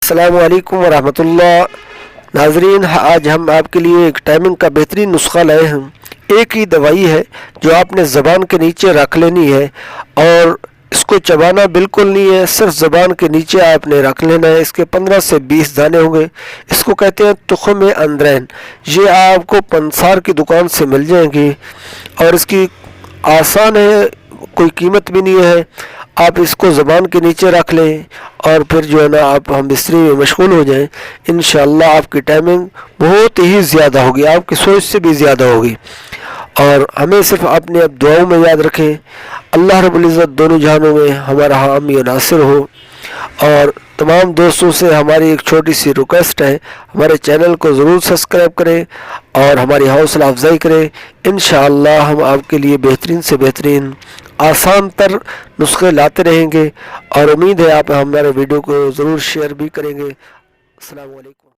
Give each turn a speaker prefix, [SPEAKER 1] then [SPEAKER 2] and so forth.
[SPEAKER 1] السلام علیکم ورحمۃ اللہ۔ ناظرین، آج ہم آپ کے لیے ایک ٹائمنگ کا بہترین نسخہ لائے ہیں۔ ایک ہی دوائی ہے جو آپ نے زبان کے نیچے رکھ لینی ہے اور اس کو چبانا بالکل نہیں ہے، صرف زبان کے نیچے آپ نے رکھ لینا ہے۔ اس کے 15 سے 20 دانے ہوں گے۔ اس کو کہتے ہیں تخم اندرین۔ یہ آپ کو پنسار کی دکان سے مل جائیں گی اور اس کی آسان ہے، کوئی قیمت بھی نہیں ہے۔ آپ اس کو زبان کے نیچے رکھ لیں اور پھر جو ہے نا آپ ہم بستری میں مشغول ہو جائیں، انشاءاللہ آپ کی ٹائمنگ بہت ہی زیادہ ہوگی، آپ کی سوچ سے بھی زیادہ ہوگی۔ اور ہمیں صرف اپنے اب دعاؤں میں یاد رکھیں۔ اللہ رب العزت دونوں جہانوں میں ہمارا حامی و ناصر ہو۔ اور تمام دوستوں سے ہماری ایک چھوٹی سی ریکویسٹ ہے، ہمارے چینل کو ضرور سبسکرائب کریں اور ہماری حوصلہ افزائی کریں۔ انشاءاللہ ہم آپ کے لیے بہترین سے بہترین آسان تر نسخے لاتے رہیں گے اور امید ہے آپ ہمارے ویڈیو کو ضرور شیئر بھی کریں گے۔ السلام علیکم۔